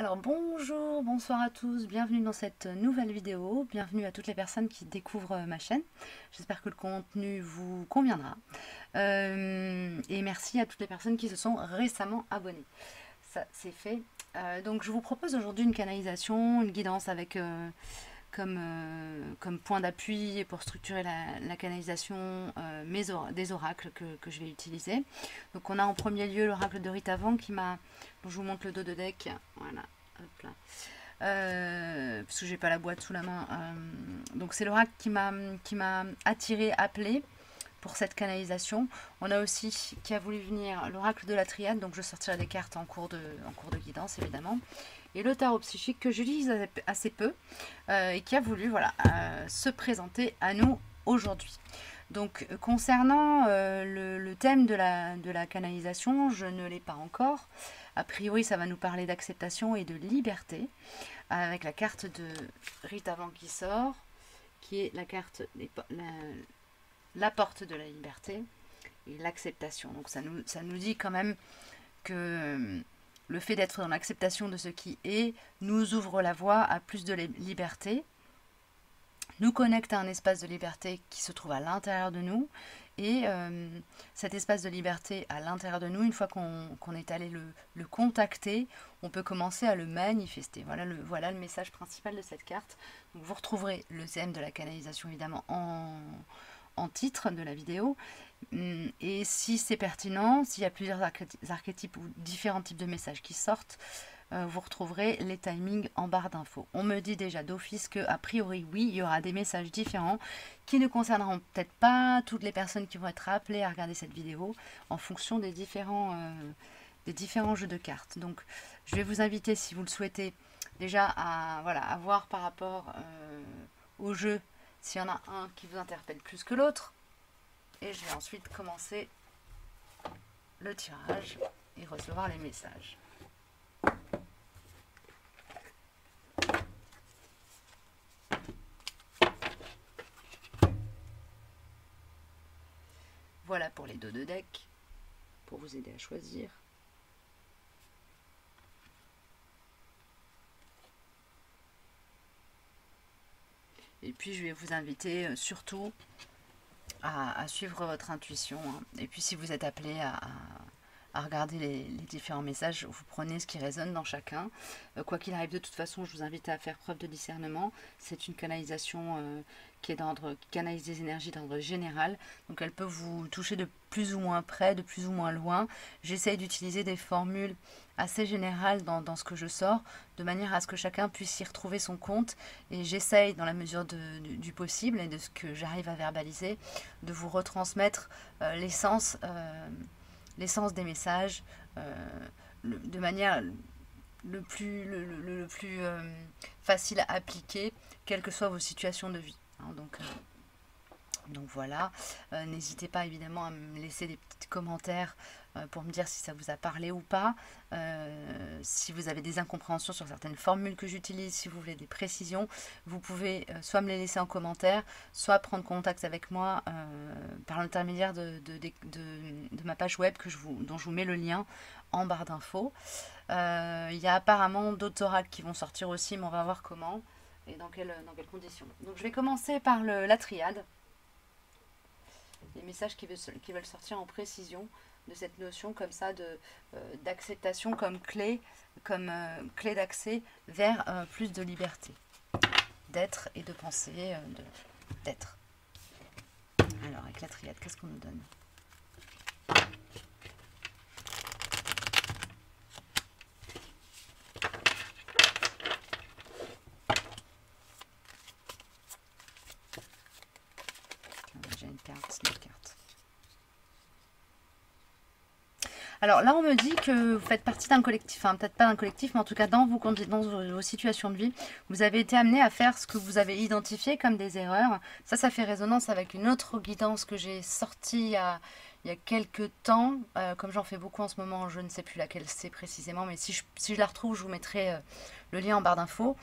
Alors bonjour, bonsoir à tous, bienvenue dans cette nouvelle vidéo, bienvenue à toutes les personnes qui découvrent ma chaîne. J'espère que le contenu vous conviendra. Et merci à toutes les personnes qui se sont récemment abonnées. Ça c'est fait. Donc je vous propose aujourd'hui une canalisation, une guidance avec comme point d'appui pour structurer la canalisation des oracles que je vais utiliser. Donc on a en premier lieu l'oracle de Ritavant dont je vous montre le dos de deck. Voilà, hop là. Parce que j'ai pas la boîte sous la main. Donc c'est l'oracle qui m'a attiré, appelé pour cette canalisation. On a aussi qui a voulu venir l'oracle de la triade, donc je sortirai des cartes en cours de guidance évidemment. Et le tarot psychique que j'utilise assez peu et qui a voulu se présenter à nous aujourd'hui. Donc concernant le thème de la canalisation, je ne l'ai pas encore. A priori, ça va nous parler d'acceptation et de liberté, avec la carte de Ritavant qui sort, qui est la carte la porte de la liberté et l'acceptation. Donc ça nous dit quand même que le fait d'être dans l'acceptation de ce qui est nous ouvre la voie à plus de liberté, nous connecte à un espace de liberté qui se trouve à l'intérieur de nous. Et cet espace de liberté à l'intérieur de nous, une fois qu'on est allé le contacter, on peut commencer à le manifester. Voilà le message principal de cette carte. Donc vous retrouverez le thème de la canalisation évidemment en titre de la vidéo. Et si c'est pertinent, s'il y a plusieurs archétypes ou différents types de messages qui sortent, vous retrouverez les timings en barre d'infos. On me dit déjà d'office que a priori oui, il y aura des messages différents qui ne concerneront peut-être pas toutes les personnes qui vont être appelées à regarder cette vidéo en fonction des différents jeux de cartes. Donc je vais vous inviter, si vous le souhaitez, déjà à voir par rapport au jeu s'il y en a un qui vous interpelle plus que l'autre. Et je vais ensuite commencer le tirage et recevoir les messages. Voilà pour les dos de deck, pour vous aider à choisir. Et puis je vais vous inviter surtout à suivre votre intuition. Et puis si vous êtes appelé à regarder les différents messages, vous prenez ce qui résonne dans chacun. Quoi qu'il arrive, de toute façon, je vous invite à faire preuve de discernement. C'est une canalisation qui canalise des énergies d'ordre général. Donc elle peut vous toucher de plus ou moins près, de plus ou moins loin. J'essaye d'utiliser des formules assez générales dans ce que je sors, de manière à ce que chacun puisse y retrouver son compte. Et j'essaye, dans la mesure du possible et de ce que j'arrive à verbaliser, de vous retransmettre l'essence des messages de manière le plus facile à appliquer, quelles que soient vos situations de vie. Donc voilà, n'hésitez pas évidemment à me laisser des petits commentaires pour me dire si ça vous a parlé ou pas, si vous avez des incompréhensions sur certaines formules que j'utilise, si vous voulez des précisions, vous pouvez soit me les laisser en commentaire, soit prendre contact avec moi par l'intermédiaire de ma page web dont je vous mets le lien en barre d'infos. Il y a apparemment d'autres oracles qui vont sortir aussi, mais on va voir comment et dans quelles conditions. Donc je vais commencer par la triade. Les messages qui veulent sortir en précision de cette notion comme ça d'acceptation comme clé d'accès vers plus de liberté, d'être et de penser, d'être. Alors avec la triade, qu'est-ce qu'on nous donne ? Alors là, on me dit que vous faites partie d'un collectif, enfin peut-être pas d'un collectif, mais en tout cas dans vos situations de vie, vous avez été amené à faire ce que vous avez identifié comme des erreurs. Ça fait résonance avec une autre guidance que j'ai sortie il y a quelques temps. Comme j'en fais beaucoup en ce moment, je ne sais plus laquelle c'est précisément, mais si je la retrouve, je vous mettrai le lien en barre d'infos.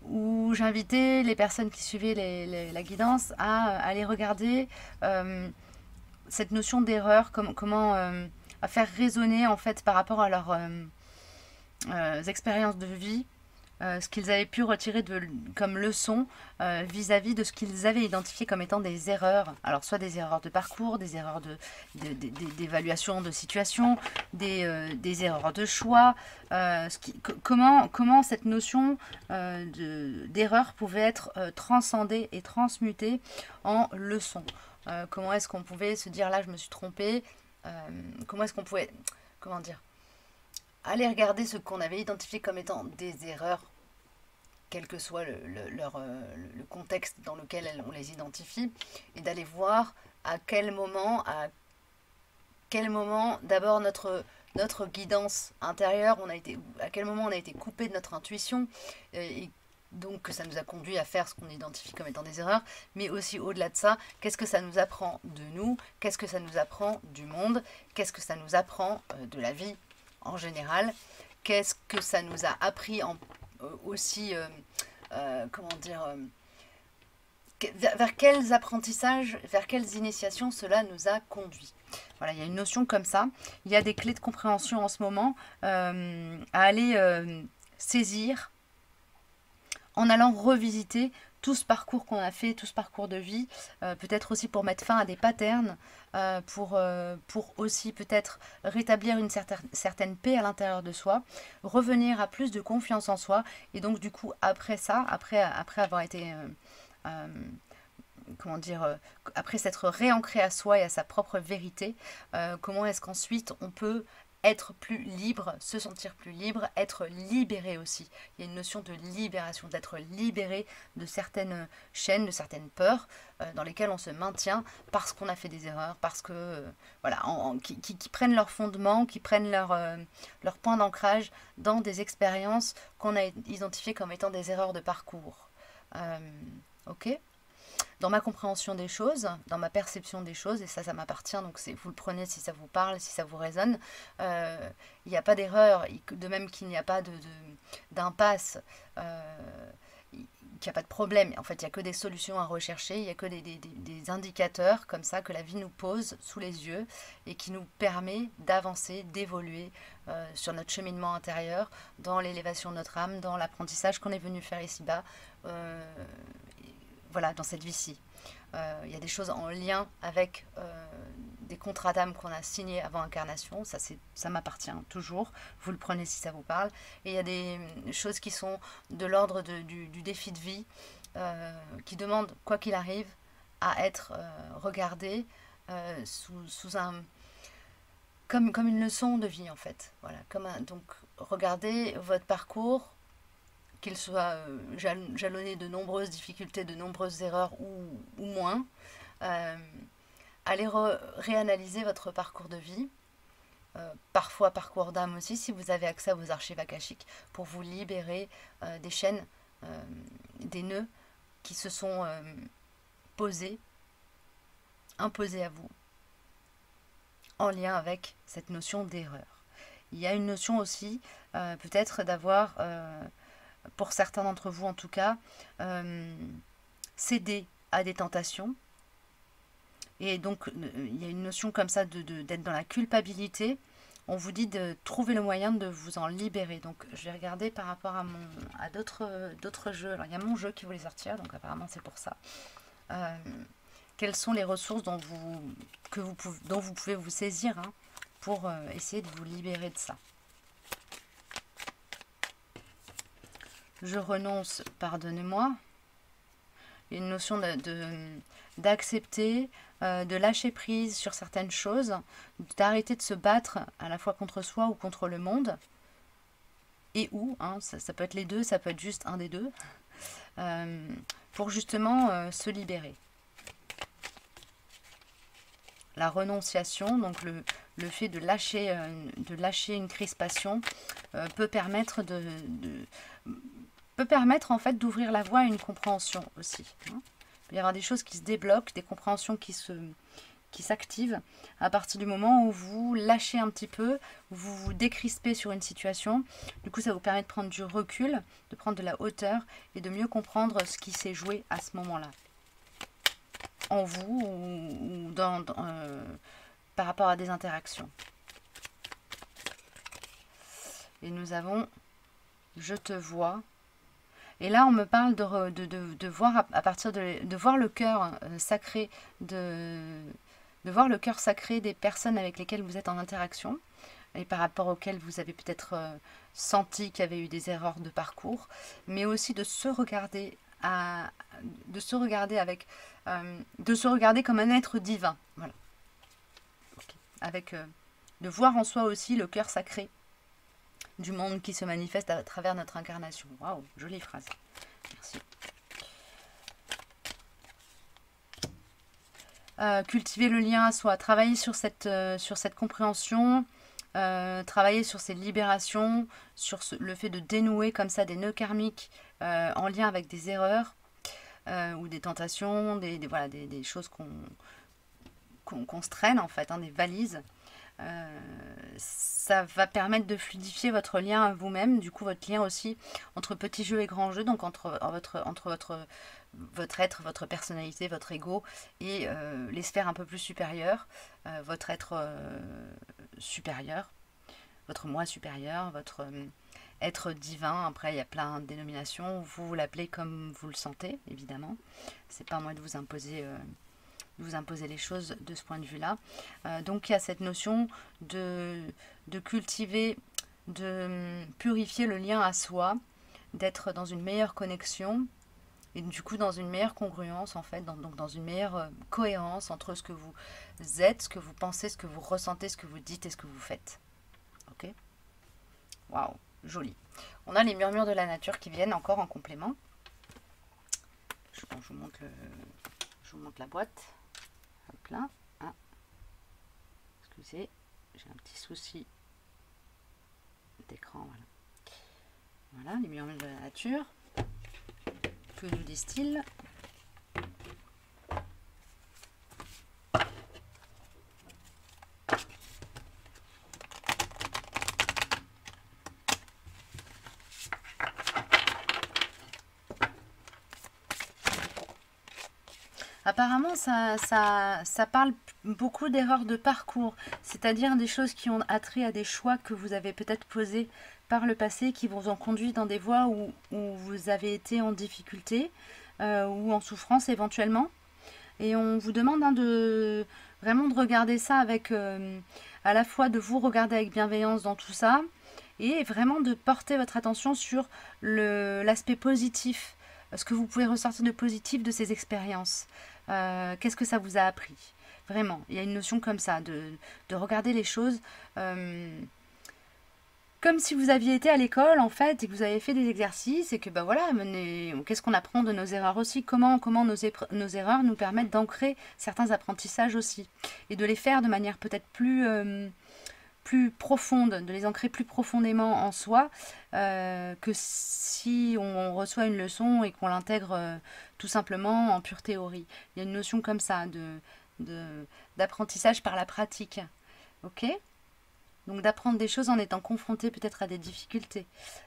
Où j'invitais les personnes qui suivaient la guidance à aller regarder cette notion d'erreur, comment à faire résonner en fait par rapport à expériences de vie, ce qu'ils avaient pu retirer comme leçon vis-à-vis de ce qu'ils avaient identifié comme étant des erreurs. Alors soit des erreurs de parcours, des erreurs d'évaluation de situation, des erreurs de choix. Comment cette notion d'erreur pouvait être transcendée et transmutée en leçon. Comment est-ce qu'on pouvait se dire là je me suis trompée. Comment est-ce qu'on pouvait, comment dire, aller regarder ce qu'on avait identifié comme étant des erreurs, quel que soit le contexte dans lequel on les identifie, et d'aller voir à quel moment d'abord notre guidance intérieure, à quel moment on a été coupé de notre intuition, et donc que ça nous a conduit à faire ce qu'on identifie comme étant des erreurs, mais aussi au-delà de ça, qu'est-ce que ça nous apprend de nous, qu'est-ce que ça nous apprend du monde, qu'est-ce que ça nous apprend de la vie en général, qu'est-ce que ça nous a appris aussi, comment dire, vers quels apprentissages, vers quelles initiations cela nous a conduit. Voilà, il y a une notion comme ça. Il y a des clés de compréhension en ce moment à aller saisir en allant revisiter tout ce parcours qu'on a fait, tout ce parcours de vie, peut-être aussi pour mettre fin à des patterns, pour aussi peut-être rétablir une certaine paix à l'intérieur de soi, revenir à plus de confiance en soi, et donc du coup après ça, après avoir été, comment dire, après s'être réancré à soi et à sa propre vérité, comment est-ce qu'ensuite on peut être plus libre, se sentir plus libre, être libéré aussi. Il y a une notion de libération, d'être libéré de certaines chaînes, de certaines peurs dans lesquelles on se maintient parce qu'on a fait des erreurs, parce que, voilà, qui prennent leur fondement, qui prennent leur point d'ancrage dans des expériences qu'on a identifiées comme étant des erreurs de parcours. Ok ? Dans ma compréhension des choses, dans ma perception des choses, et ça m'appartient, donc vous le prenez si ça vous parle, si ça vous résonne, il n'y a pas d'erreur, de même qu'il n'y a pas d'impasse, qu'il n'y a pas de problème. En fait, il n'y a que des solutions à rechercher, il n'y a que des indicateurs comme ça que la vie nous pose sous les yeux et qui nous permet d'avancer, d'évoluer sur notre cheminement intérieur, dans l'élévation de notre âme, dans l'apprentissage qu'on est venu faire ici-bas. Voilà, dans cette vie-ci. Il y a des choses en lien avec des contrats d'âme qu'on a signés avant incarnation, ça m'appartient toujours, vous le prenez si ça vous parle. Et il y a des choses qui sont de l'ordre du défi de vie, qui demandent, quoi qu'il arrive, à être regardées sous un... Comme une leçon de vie en fait. Voilà, donc regardez votre parcours, qu'il soit jalonné de nombreuses difficultés, de nombreuses erreurs ou moins. Allez réanalyser votre parcours de vie, parfois parcours d'âme aussi, si vous avez accès à vos archives akashiques, pour vous libérer des chaînes, des nœuds qui se sont imposés à vous, en lien avec cette notion d'erreur. Il y a une notion aussi, peut-être d'avoir... pour certains d'entre vous en tout cas, céder à des tentations. Et donc, il y a une notion comme ça d'être dans la culpabilité. On vous dit de trouver le moyen de vous en libérer. Donc, je vais regarder par rapport à d'autres jeux. Alors, il y a mon jeu qui voulait sortir, donc apparemment c'est pour ça. Quelles sont les ressources dont vous pouvez vous saisir pour essayer de vous libérer de ça. Je renonce, pardonnez-moi. Il y a une notion d'accepter, de lâcher prise sur certaines choses, d'arrêter de se battre à la fois contre soi ou contre le monde. Et ça peut être les deux, ça peut être juste un des deux, pour justement se libérer. La renonciation, donc le fait de lâcher une crispation, peut permettre en fait d'ouvrir la voie à une compréhension aussi. Il peut y avoir des choses qui se débloquent, des compréhensions qui s'activent à partir du moment où vous lâchez un petit peu, vous vous décrispez sur une situation. Du coup, ça vous permet de prendre du recul, de prendre de la hauteur et de mieux comprendre ce qui s'est joué à ce moment-là. En vous ou par rapport à des interactions. Et nous avons je te vois. Et là, on me parle de voir à partir de voir le cœur sacré de voir le cœur sacré des personnes avec lesquelles vous êtes en interaction et par rapport auxquelles vous avez peut-être senti qu'il y avait eu des erreurs de parcours, mais aussi de se regarder de se regarder comme un être divin, voilà. Okay. Avec de voir en soi aussi le cœur sacré du monde qui se manifeste à travers notre incarnation. Waouh, jolie phrase. Merci. Cultiver le lien à soi, travailler sur cette compréhension, travailler sur ces libérations, sur le fait de dénouer comme ça des nœuds karmiques en lien avec des erreurs ou des tentations, voilà, des choses qu'on se traîne en fait, hein, des valises. Ça va permettre de fluidifier votre lien à vous-même, du coup votre lien aussi entre petit jeu et grand jeu, donc entre votre être, votre personnalité, votre ego et les sphères un peu plus supérieures, votre être supérieur, votre moi supérieur, votre être divin. Après il y a plein de dénominations, vous l'appelez comme vous le sentez, évidemment. C'est pas à moi de vous imposer les choses de ce point de vue-là. Donc il y a cette notion de cultiver, de purifier le lien à soi, d'être dans une meilleure connexion et du coup dans une meilleure congruence en fait, donc dans une meilleure cohérence entre ce que vous êtes, ce que vous pensez, ce que vous ressentez, ce que vous dites et ce que vous faites. Ok ? Waouh, joli. On a les murmures de la nature qui viennent encore en complément. Je vous montre la boîte. Hop là. Ah. Excusez, j'ai un petit souci d'écran. Voilà. Voilà, les murmures de la nature. Que nous disent-ils ? Apparemment, ça parle beaucoup d'erreurs de parcours, c'est-à-dire des choses qui ont attrait à des choix que vous avez peut-être posés par le passé, qui vous ont conduit dans des voies où vous avez été en difficulté ou en souffrance éventuellement. Et on vous demande vraiment de regarder ça avec, à la fois de vous regarder avec bienveillance dans tout ça, et vraiment de porter votre attention sur l'aspect positif, ce que vous pouvez ressortir de positif de ces expériences. Qu'est-ce que ça vous a appris? Vraiment, il y a une notion comme ça, de regarder les choses comme si vous aviez été à l'école en fait, et que vous avez fait des exercices, et que ben voilà, qu'est-ce qu'on apprend de nos erreurs aussi, comment nos erreurs nous permettent d'ancrer certains apprentissages aussi, et de les faire de manière peut-être plus profonde, de les ancrer plus profondément en soi, que si on reçoit une leçon et qu'on l'intègre tout simplement en pure théorie. Il y a une notion comme ça d'apprentissage par la pratique. Ok ? Donc d'apprendre des choses en étant confronté peut-être à des difficultés.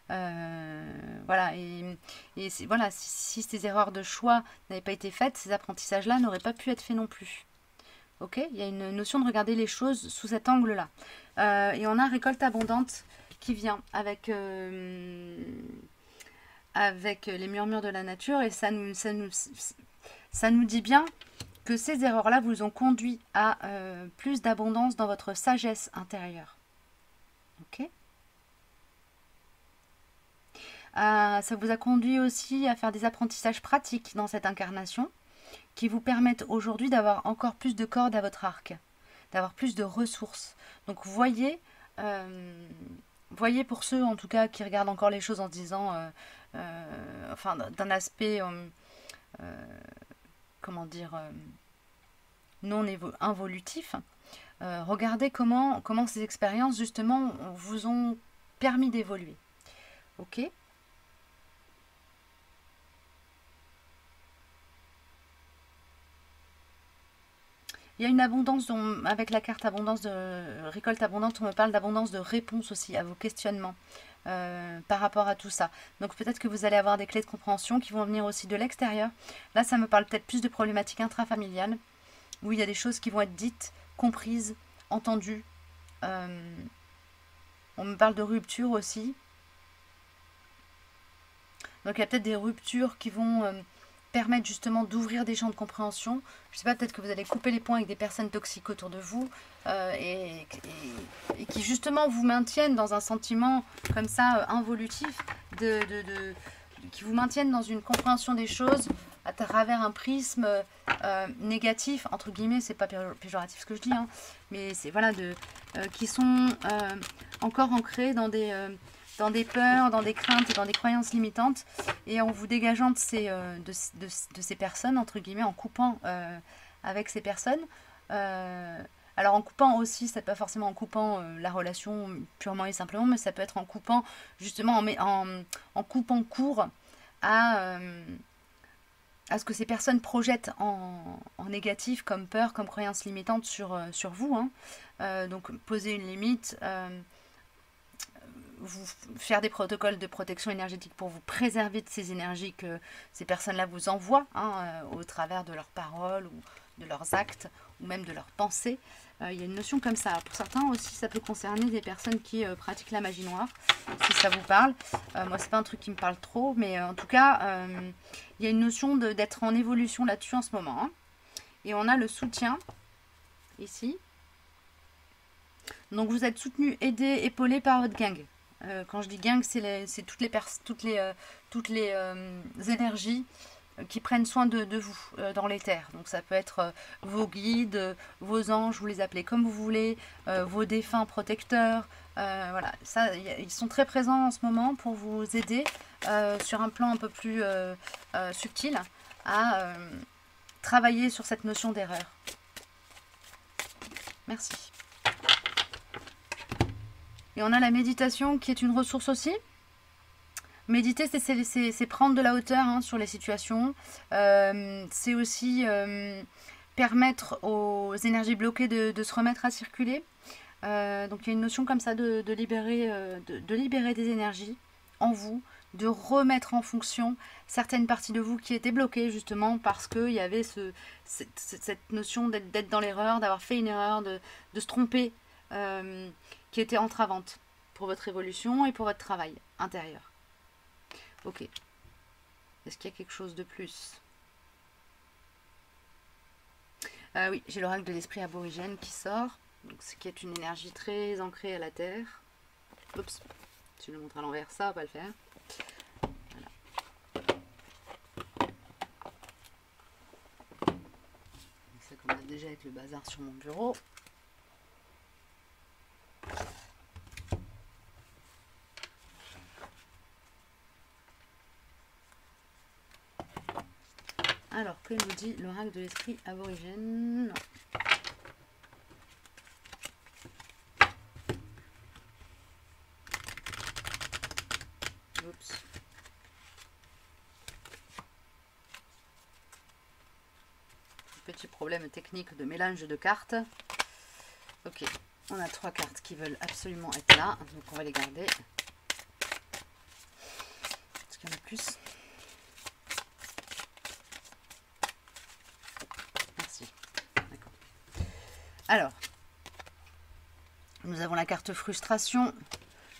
Voilà, et voilà, si ces erreurs de choix n'avaient pas été faites, ces apprentissages-là n'auraient pas pu être faits non plus. Ok ? Il y a une notion de regarder les choses sous cet angle-là. Et on a récolte abondante qui vient avec les murmures de la nature, et ça nous dit bien que ces erreurs-là vous ont conduit à plus d'abondance dans votre sagesse intérieure. Ok ? Ça vous a conduit aussi à faire des apprentissages pratiques dans cette incarnation qui vous permettent aujourd'hui d'avoir encore plus de cordes à votre arc, d'avoir plus de ressources. Donc voyez pour ceux en tout cas qui regardent encore les choses en se disant, enfin d'un aspect, comment dire, non involutif, regardez comment ces expériences justement vous ont permis d'évoluer. Ok ? Il y a une abondance, avec la carte abondance de récolte abondante, on me parle d'abondance de réponses aussi à vos questionnements par rapport à tout ça. Donc peut-être que vous allez avoir des clés de compréhension qui vont venir aussi de l'extérieur. Là, ça me parle peut-être plus de problématiques intrafamiliales, où il y a des choses qui vont être dites, comprises, entendues, On me parle de rupture aussi. Donc il y a peut-être des ruptures qui vont permettre justement d'ouvrir des champs de compréhension. Je ne sais pas, peut-être que vous allez couper les ponts avec des personnes toxiques autour de vous et qui justement vous maintiennent dans un sentiment comme ça involutif, qui vous maintiennent dans une compréhension des choses à travers un prisme négatif, entre guillemets, c'est pas péjoratif ce que je dis, hein, mais c'est voilà, qui sont encore ancrés dans des peurs, dans des craintes et dans des croyances limitantes, et en vous dégageant de ces personnes, entre guillemets, en coupant avec ces personnes. Alors en coupant aussi, c'est pas forcément en coupant la relation purement et simplement, mais ça peut être en coupant, justement, en coupant court à ce que ces personnes projettent en négatif, comme peur, comme croyance limitante sur vous. Hein. Donc poser une limite, faire des protocoles de protection énergétique pour vous préserver de ces énergies que ces personnes-là vous envoient, hein, au travers de leurs paroles ou de leurs actes ou même de leurs pensées. Il y a une notion comme ça. Pour certains aussi, ça peut concerner des personnes qui pratiquent la magie noire, si ça vous parle. Moi, c'est pas un truc qui me parle trop, mais en tout cas, il y a une notion d'être en évolution là-dessus en ce moment. Hein. Et on a le soutien, ici. Donc vous êtes soutenu, aidé, épaulé par votre gang. Quand je dis gang, c'est toutes les énergies qui prennent soin de vous dans l'éther. Donc ça peut être vos guides, vos anges, vous les appelez comme vous voulez, vos défunts protecteurs. Voilà, ça, ils sont très présents en ce moment pour vous aider sur un plan un peu plus subtil à travailler sur cette notion d'erreur. Merci. Et on a la méditation qui est une ressource aussi. Méditer, c'est prendre de la hauteur, hein, sur les situations. C'est aussi permettre aux énergies bloquées de se remettre à circuler. Donc il y a une notion comme ça de libérer des énergies en vous, de remettre en fonction certaines parties de vous qui étaient bloquées justement parce qu'il y avait cette notion d'être dans l'erreur, d'avoir fait une erreur, de se tromper, qui était entravante pour votre évolution et pour votre travail intérieur. Ok. Est-ce qu'il y a quelque chose de plus? Oui, j'ai l'oracle de l'esprit aborigène qui sort. Donc, ce qui est une énergie très ancrée à la terre. Oups, si je le montre à l'envers, ça va pas le faire. Voilà. Ça commence déjà à être le bazar sur mon bureau. Alors, que nous dit l'oracle de l'esprit aborigène? Oups. Petit problème technique de mélange de cartes. Ok, on a 3 cartes qui veulent absolument être là, donc on va les garder. Est-ce qu'il y en a plus? Alors, nous avons la carte frustration,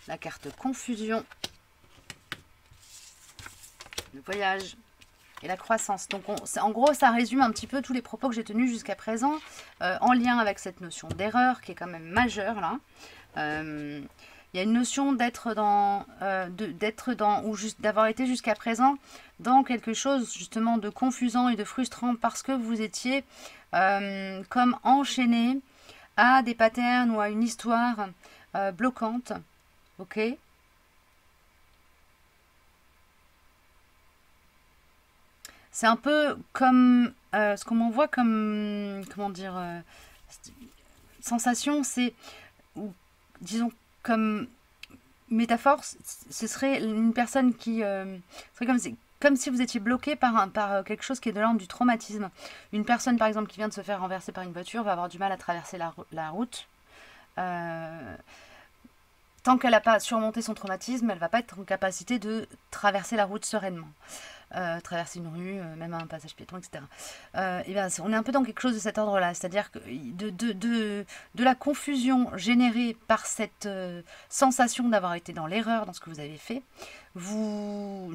la carte confusion, le voyage et la croissance. Donc, en gros, ça résume un petit peu tous les propos que j'ai tenus jusqu'à présent, en lien avec cette notion d'erreur qui est quand même majeure là. Il y a une notion d'être dans, ou juste d'avoir été jusqu'à présent dans quelque chose justement de confusant et de frustrant parce que vous étiez comme enchaîné à des patterns ou à une histoire bloquante. Ok. C'est un peu comme ce qu'on m'envoie comme, comment dire, sensation, c'est, ou disons comme métaphore, ce serait une personne qui serait comme si vous étiez bloqué par quelque chose qui est de l'ordre du traumatisme. Une personne, par exemple, qui vient de se faire renverser par une voiture va avoir du mal à traverser la route. Tant qu'elle n'a pas surmonté son traumatisme, elle ne va pas être en capacité de traverser la route sereinement. traverser une rue, même un passage piéton, etc. Et ben, on est un peu dans quelque chose de cet ordre-là, c'est-à-dire que de la confusion générée par cette sensation d'avoir été dans l'erreur dans ce que vous avez fait, vous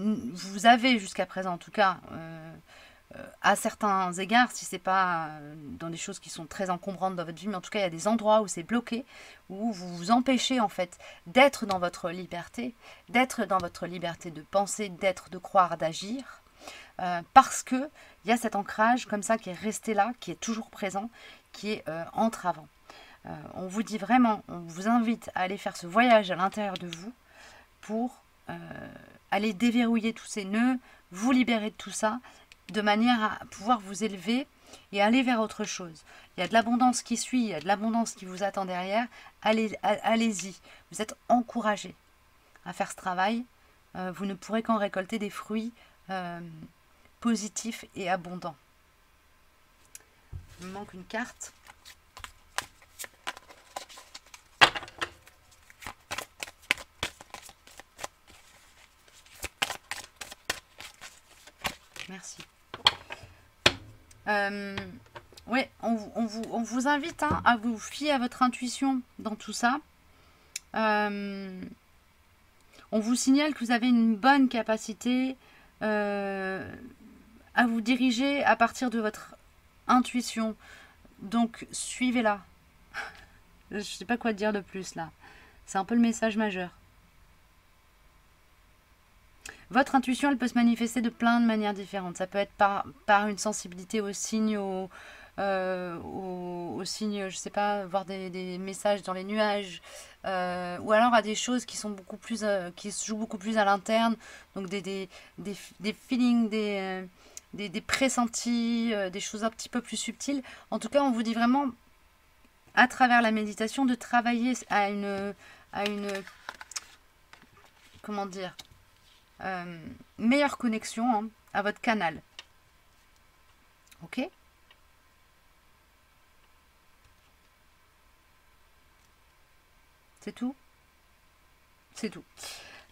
avez jusqu'à présent en tout cas à certains égards, si c'est pas dans des choses qui sont très encombrantes dans votre vie, mais en tout cas il y a des endroits où c'est bloqué, où vous vous empêchez en fait d'être dans votre liberté de penser, d'être, de croire, d'agir, parce que il y a cet ancrage comme ça qui est resté là, qui est toujours présent, qui est entravant. On vous dit vraiment, on vous invite à aller faire ce voyage à l'intérieur de vous pour aller déverrouiller tous ces nœuds, vous libérer de tout ça, de manière à pouvoir vous élever et aller vers autre chose. Il y a de l'abondance qui suit, il y a de l'abondance qui vous attend derrière. Allez-y, vous êtes encouragés à faire ce travail. Vous ne pourrez qu'en récolter des fruits positifs et abondants. Il me manque une carte. Merci. Oui, on vous invite à vous fier à votre intuition dans tout ça. On vous signale que vous avez une bonne capacité à vous diriger à partir de votre intuition. Donc, suivez-la. Je ne sais pas quoi dire de plus là. C'est un peu le message majeur. Votre intuition, elle peut se manifester de plein de manières différentes. Ça peut être par une sensibilité aux signes, aux signes, je sais pas, voir des messages dans les nuages, ou alors à des choses qui sont beaucoup plus, qui se jouent beaucoup plus à l'interne, donc des feelings, des pressentis, des choses un petit peu plus subtiles. En tout cas, on vous dit vraiment, à travers la méditation, de travailler à une comment dire, meilleure connexion à votre canal. Ok ? C'est tout ? C'est tout.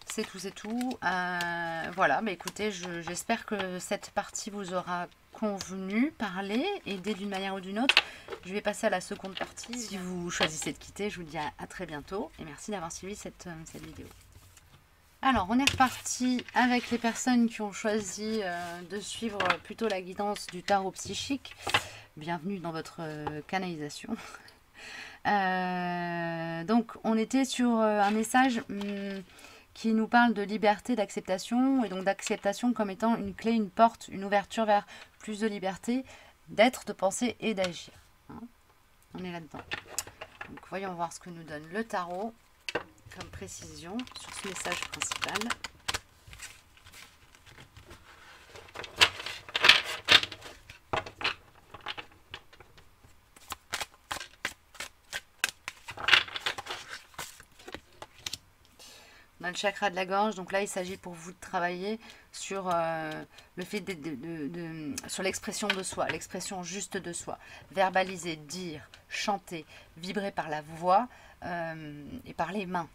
C'est tout. Voilà, mais écoutez, j'espère que cette partie vous aura convenu, parlé, aidé d'une manière ou d'une autre. Je vais passer à la seconde partie. Si vous choisissez de quitter, je vous dis à très bientôt et merci d'avoir suivi cette vidéo. Alors, on est reparti avec les personnes qui ont choisi de suivre plutôt la guidance du tarot psychique. Bienvenue dans votre canalisation. Donc, on était sur un message qui nous parle de liberté, d'acceptation, et donc d'acceptation comme étant une clé, une porte, une ouverture vers plus de liberté, d'être, de penser et d'agir. Hein, on est là-dedans. Donc, voyons voir ce que nous donne le tarot comme précision sur ce message principal. On a le chakra de la gorge, donc là il s'agit pour vous de travailler sur le fait sur l'expression de soi, l'expression juste de soi, verbaliser, dire, chanter, vibrer par la voix et par les mains.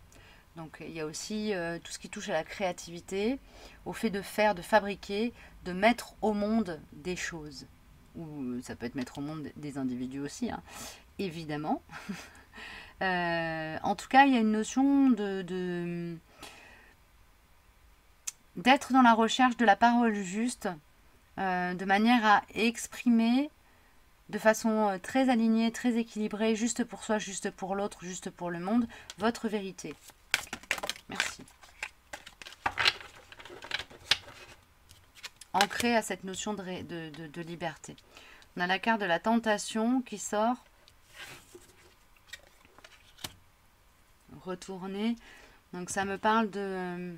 Donc il y a aussi tout ce qui touche à la créativité, au fait de faire, de fabriquer, de mettre au monde des choses. Ou ça peut être mettre au monde des individus aussi, hein, évidemment. En tout cas, il y a une notion d'être dans la recherche de la parole juste, de manière à exprimer de façon très alignée, très équilibrée, juste pour soi, juste pour l'autre, juste pour le monde, votre vérité. Merci. Ancré à cette notion de liberté. On a la carte de la tentation qui sort. Retourner. Donc ça me parle de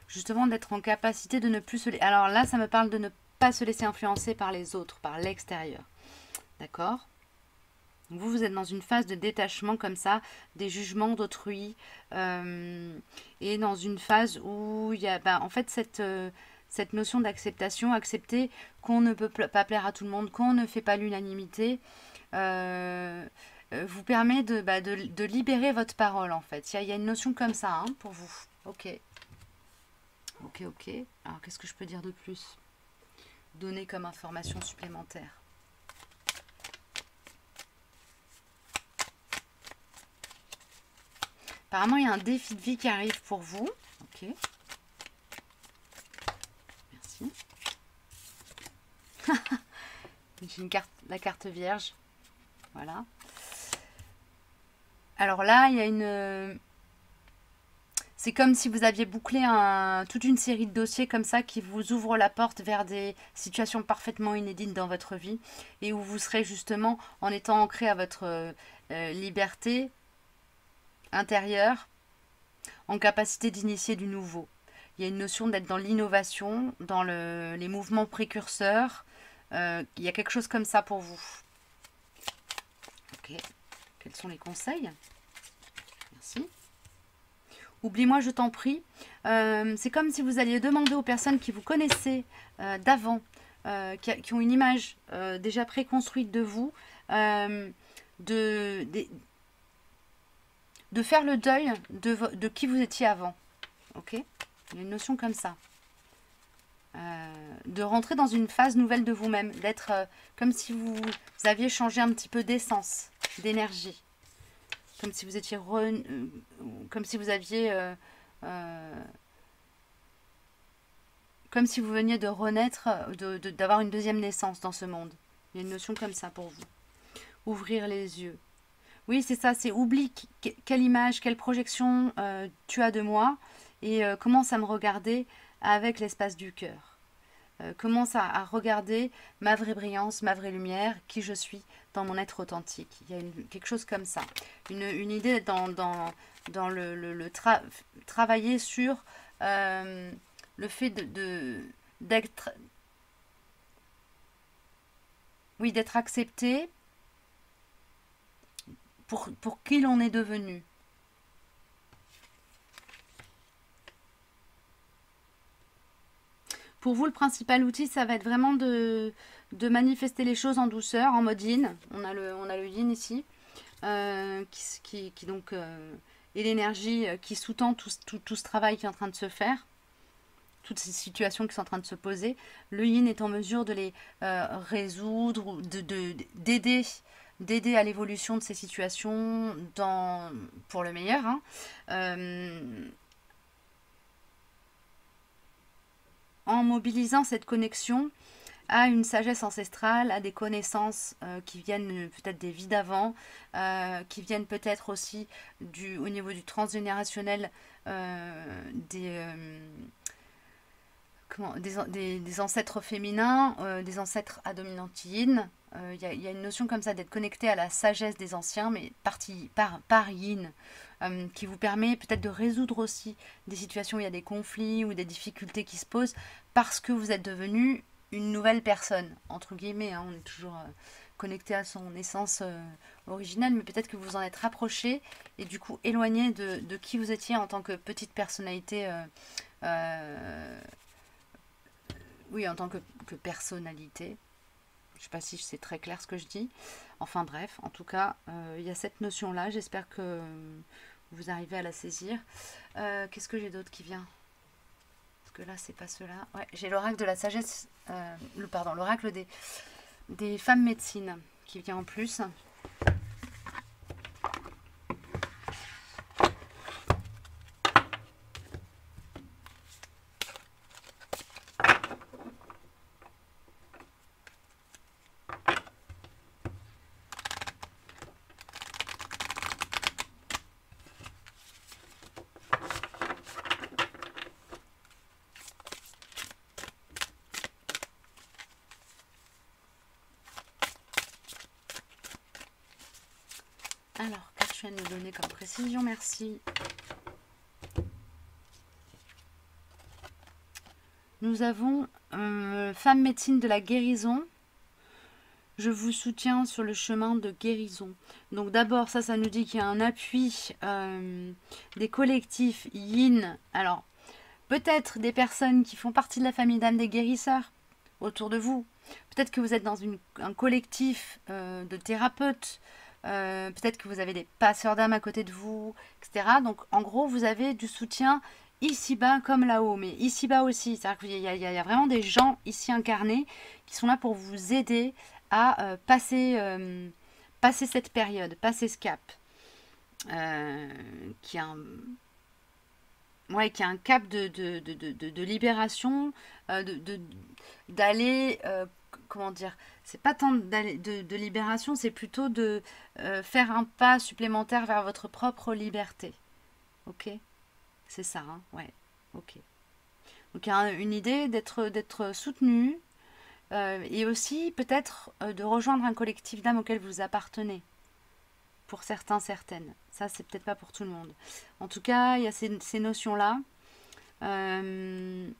justement d'être en capacité de ne plus se laisser. Alors là, ça me parle de ne pas se laisser influencer par les autres, par l'extérieur. D'accord ? Vous êtes dans une phase de détachement comme ça, des jugements d'autrui, et dans une phase où il y a en fait cette notion d'acceptation, accepter qu'on ne peut pas plaire à tout le monde, qu'on ne fait pas l'unanimité, vous permet de libérer votre parole en fait. Il y a une notion comme ça pour vous. Ok. Alors qu'est-ce que je peux dire de plus ? donner comme information supplémentaire? Apparemment, il y a un défi de vie qui arrive pour vous. Ok. Merci. J'ai une carte, la carte vierge. Voilà. Alors là, il y a une... C'est comme si vous aviez bouclé toute une série de dossiers comme ça qui vous ouvrent la porte vers des situations parfaitement inédites dans votre vie et où vous serez justement, en étant ancré à votre liberté intérieure, en capacité d'initier du nouveau. Il y a une notion d'être dans l'innovation, dans les mouvements précurseurs. Il y a quelque chose comme ça pour vous. Ok. Quels sont les conseils? Merci. Oublie-moi, je t'en prie. C'est comme si vous alliez demander aux personnes qui vous connaissez d'avant, qui ont une image déjà préconstruite de vous, de faire le deuil de qui vous étiez avant. Ok? Il y a une notion comme ça. De rentrer dans une phase nouvelle de vous-même, d'être comme si vous aviez changé un petit peu d'essence, d'énergie. Comme si vous étiez comme si vous aviez comme si vous veniez de renaître, d'avoir une deuxième naissance dans ce monde. Il y a une notion comme ça pour vous. Ouvrir les yeux. Oui, c'est ça, c'est oublie quelle image, quelle projection tu as de moi et commence à me regarder avec l'espace du cœur. Commence à regarder ma vraie brillance, ma vraie lumière, qui je suis dans mon être authentique. Il y a quelque chose comme ça. Une idée dans travailler sur le fait d'être accepté pour qui l'on est devenu. Pour vous, le principal outil, ça va être vraiment de manifester les choses en douceur, en mode yin. On a le yin ici, qui donc est l'énergie qui sous-tend tout ce travail qui est en train de se faire, toutes ces situations qui sont en train de se poser. Le yin est en mesure de les résoudre, d'aider à l'évolution de ces situations pour le meilleur. En mobilisant cette connexion à une sagesse ancestrale, à des connaissances qui viennent peut-être des vies d'avant, qui viennent peut-être aussi au niveau du transgénérationnel des ancêtres féminins, des ancêtres à dominante yin. Il y a une notion comme ça d'être connecté à la sagesse des anciens, mais par yin, qui vous permet peut-être de résoudre aussi des situations où il y a des conflits ou des difficultés qui se posent parce que vous êtes devenu une nouvelle personne, entre guillemets. On est toujours connecté à son essence originelle, mais peut-être que vous en êtes rapproché et du coup éloigné de qui vous étiez en tant que petite personnalité. Oui, en tant que personnalité. Je ne sais pas si c'est très clair ce que je dis. Enfin bref, en tout cas, il y a cette notion-là. J'espère que vous arrivez à la saisir. Qu'est-ce que j'ai d'autre qui vient? Parce que là, c'est pas cela. Ouais, j'ai l'oracle de la sagesse, l'oracle des femmes médecines qui vient en plus. Alors, qu'est-ce que tu viens de me donner comme précision? Merci. Nous avons femme médecine de la guérison. Je vous soutiens sur le chemin de guérison. Donc d'abord, ça nous dit qu'il y a un appui des collectifs yin. Alors, peut-être des personnes qui font partie de la famille d'âme des guérisseurs autour de vous. Peut-être que vous êtes dans un collectif de thérapeutes. Peut-être que vous avez des passeurs d'âme à côté de vous, etc. Donc en gros, vous avez du soutien ici-bas comme là-haut, mais ici-bas aussi. C'est-à-dire qu'il y a vraiment des gens ici incarnés qui sont là pour vous aider à passer cette période, passer ce cap. Qui a un, ouais, qui a un cap de libération, d'aller, comment dire, c'est pas tant de libération, c'est plutôt de faire un pas supplémentaire vers votre propre liberté. Ok? C'est ça, hein? Ouais, ok. Donc il y a une idée d'être soutenu et aussi peut-être de rejoindre un collectif d'âmes auquel vous appartenez. Pour certains, certaines. Ça, c'est peut-être pas pour tout le monde. En tout cas, il y a ces notions-là. Euh,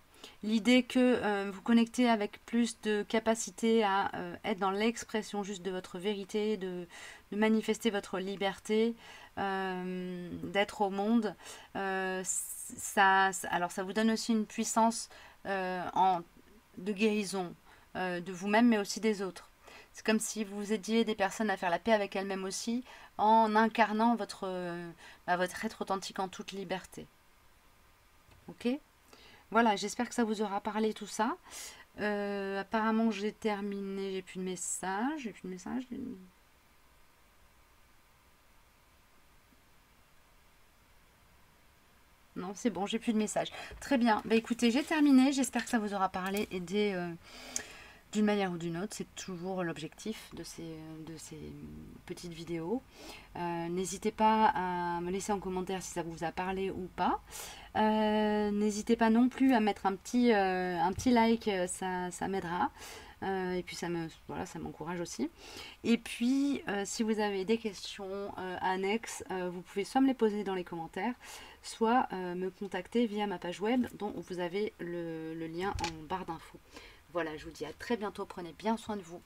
L'idée que vous connectez avec plus de capacité à être dans l'expression juste de votre vérité, de manifester votre liberté, d'être au monde, alors ça vous donne aussi une puissance de guérison de vous-même, mais aussi des autres. C'est comme si vous aidiez des personnes à faire la paix avec elles-mêmes aussi, en incarnant votre être authentique en toute liberté. Ok? Voilà, j'espère que ça vous aura parlé tout ça. Apparemment, j'ai terminé. J'ai plus de message. J'ai plus de message. Non, c'est bon, j'ai plus de message. Très bien. Bah écoutez, j'ai terminé. J'espère que ça vous aura parlé, aidé d'une manière ou d'une autre. C'est toujours l'objectif de ces petites vidéos. N'hésitez pas à me laisser en commentaire si ça vous a parlé ou pas. N'hésitez pas non plus à mettre un petit like, ça m'aidera. Et puis voilà, ça m'encourage aussi. Et puis, si vous avez des questions annexes, vous pouvez soit me les poser dans les commentaires, soit me contacter via ma page web dont vous avez le lien en barre d'infos. Voilà, je vous dis à très bientôt, prenez bien soin de vous.